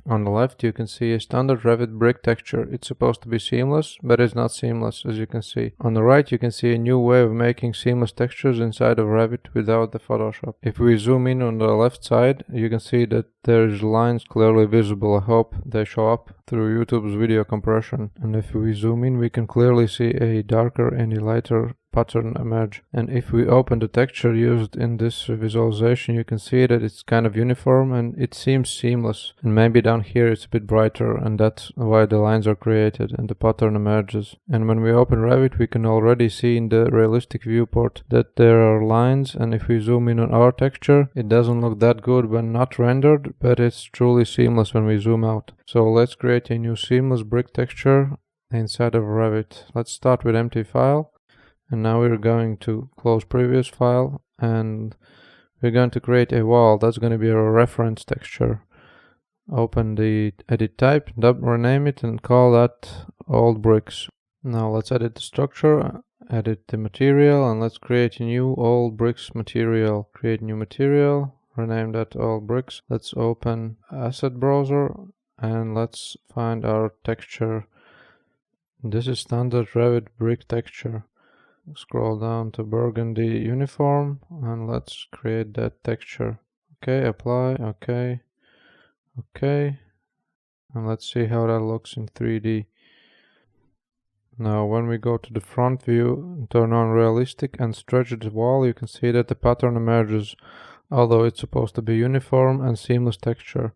On the left you can see a standard Revit brick texture. It's supposed to be seamless, but it's not seamless, as you can see. On the right you can see a new way of making seamless textures inside of Revit without the Photoshop. If we zoom in on the left side, you can see that there's lines clearly visible. I hope they show up through YouTube's video compression. And if we zoom in, we can clearly see a darker and a lighter pattern emerge. And if we open the texture used in this visualization, you can see that it's kind of uniform and it seems seamless. And maybe down here it's a bit brighter, and that's why the lines are created and the pattern emerges. And when we open Revit, we can already see in the realistic viewport that there are lines, and if we zoom in on our texture, it doesn't look that good when not rendered, but it's truly seamless when we zoom out. So let's create a new seamless brick texture inside of Revit. Let's start with empty file. And now we're going to close previous file, and we're going to create a wall. That's going to be our reference texture. Open the edit type, rename it, and call that old bricks. Now let's edit the structure, edit the material, and let's create a new old bricks material. Create new material, rename that old bricks. Let's open asset browser and let's find our texture. This is standard Revit brick texture. Scroll down to burgundy uniform and let's create that texture. Okay, apply, okay, and let's see how that looks in 3D. Now when we go to the front view, turn on realistic and stretch the wall, you can see that the pattern emerges, although it's supposed to be uniform and seamless texture.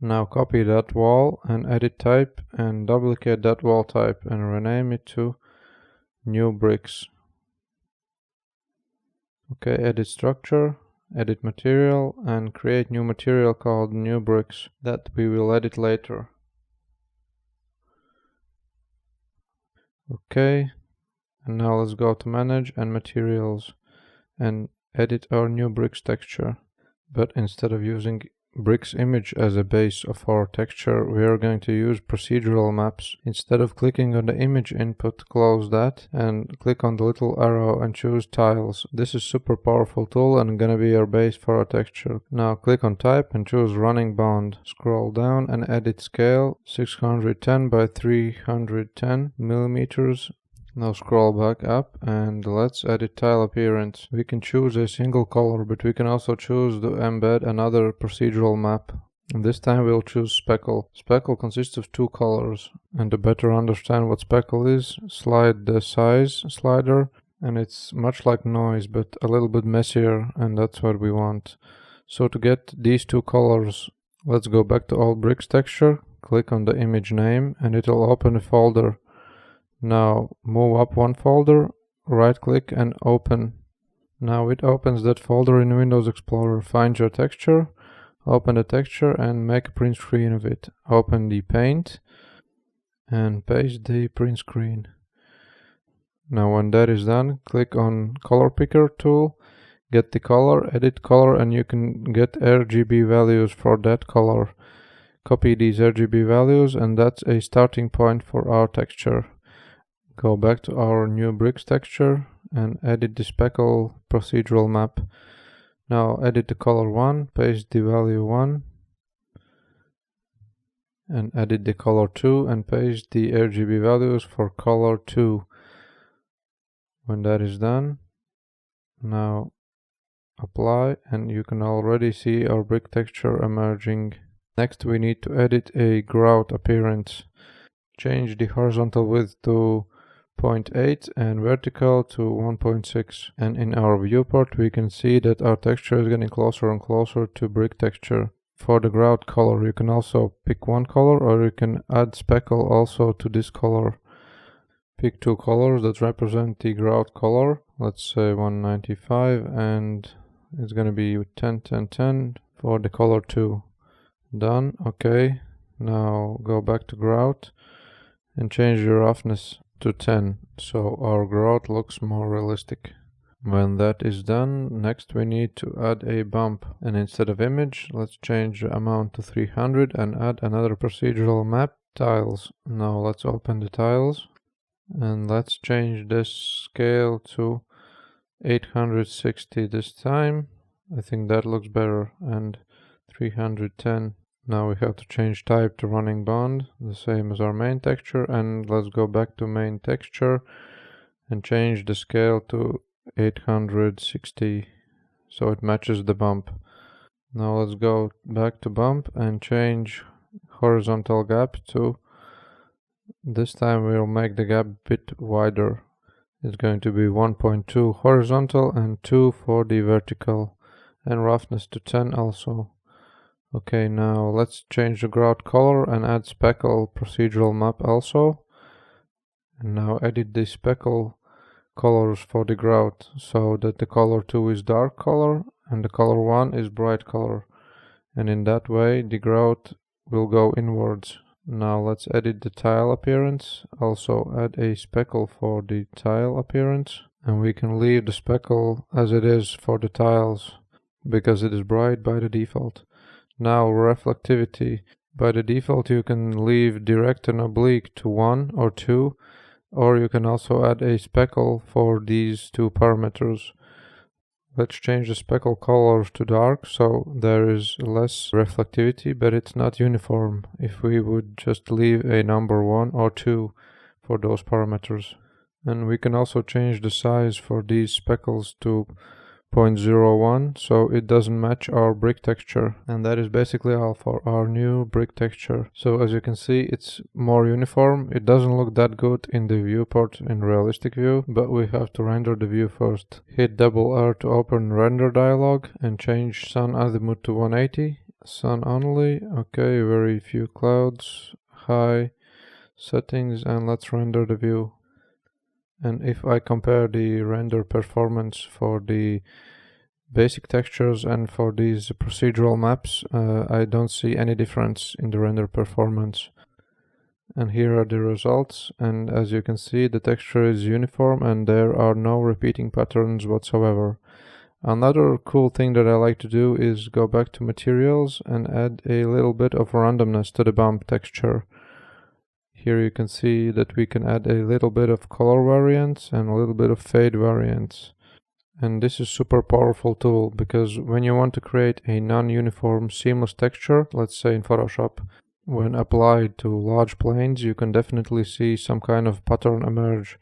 Now copy that wall and edit type and duplicate that wall type and rename it to new bricks. Okay, edit structure, edit material, and create new material called new bricks that we will edit later. Okay, and now let's go to manage and materials and edit our new bricks texture. But instead of using bricks image as a base of our texture, we are going to use procedural maps. Instead of clicking on the image input, close that and click on the little arrow and choose tiles. This is super powerful tool and gonna be our base for our texture. Now click on type and choose running bound. Scroll down and edit scale 610 by 310 millimeters. Now scroll back up and let's edit tile appearance. We can choose a single color, but we can also choose to embed another procedural map. And this time we'll choose speckle. Speckle consists of 2 colors, and to better understand what speckle is, slide the size slider, and it's much like noise but a little bit messier, and that's what we want. So to get these 2 colors, let's go back to old bricks texture, click on the image name and it'll open a folder. Now move up 1 folder, right click and open. Now it opens that folder in Windows Explorer. Find your texture, open the texture and make a print screen of it. Open the paint and paste the print screen. Now when that is done, click on color picker tool, get the color, edit color, and you can get RGB values for that color. Copy these RGB values and that's a starting point for our texture. Go back to our new bricks texture and edit the speckle procedural map. Now edit the color 1, paste the value 1, and edit the color 2 and paste the RGB values for color 2. When that is done, now apply and you can already see our brick texture emerging. Next we need to edit a grout appearance. Change the horizontal width to 0.8 and vertical to 1.6, and in our viewport we can see that our texture is getting closer and closer to brick texture. For the grout color you can also pick 1 color, or you can add speckle also to this color. Pick 2 colors that represent the grout color, let's say 195, and it's gonna be 10 10 10 for the color 2. Done. Okay, now go back to grout and change the roughness to 10, so our grout looks more realistic. When that is done, next we need to add a bump, and instead of image, let's change the amount to 300 and add another procedural map, tiles. Now let's open the tiles and let's change this scale to 860 this time. I think that looks better, and 310. Now we have to change type to running bond, the same as our main texture, and let's go back to main texture and change the scale to 860 so it matches the bump. Now let's go back to bump and change horizontal gap to, this time we'll make the gap a bit wider. It's going to be 1.2 horizontal and 2 for the vertical, and roughness to 10 also. Okay, now let's change the grout color and add speckle procedural map also. And now edit the speckle colors for the grout so that the color 2 is dark color and the color 1 is bright color. And in that way the grout will go inwards. Now let's edit the tile appearance. Also add a speckle for the tile appearance. And we can leave the speckle as it is for the tiles because it is bright by the default. Now reflectivity. By the default you can leave direct and oblique to 1 or 2, or you can also add a speckle for these two parameters. Let's change the speckle colors to dark so there is less reflectivity, but it's not uniform if we would just leave a number 1 or 2 for those parameters. And we can also change the size for these speckles to 0.01 so it doesn't match our brick texture. And that is basically all for our new brick texture. So as you can see, it's more uniform. It doesn't look that good in the viewport in realistic view, but we have to render the view first. Hit double R to open render dialog and change sun azimuth to 180. Sun only. Okay, very few clouds. High settings, and let's render the view. And if I compare the render performance for the basic textures and for these procedural maps, I don't see any difference in the render performance. And here are the results, and as you can see the texture is uniform and there are no repeating patterns whatsoever. Another cool thing that I like to do is go back to materials and add a little bit of randomness to the bump texture. Here you can see that we can add a little bit of color variance and a little bit of fade variance. And this is super powerful tool because when you want to create a non-uniform seamless texture, let's say in Photoshop, when applied to large planes you can definitely see some kind of pattern emerge.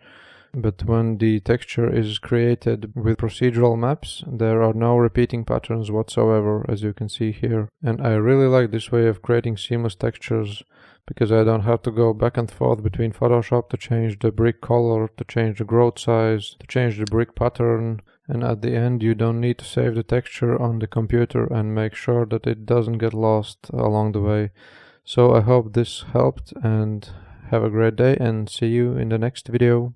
But when the texture is created with procedural maps, there are no repeating patterns whatsoever, as you can see here. And I really like this way of creating seamless textures because I don't have to go back and forth between Photoshop to change the brick color, to change the grout size, to change the brick pattern. And at the end you don't need to save the texture on the computer and make sure that it doesn't get lost along the way. So I hope this helped, and have a great day and see you in the next video.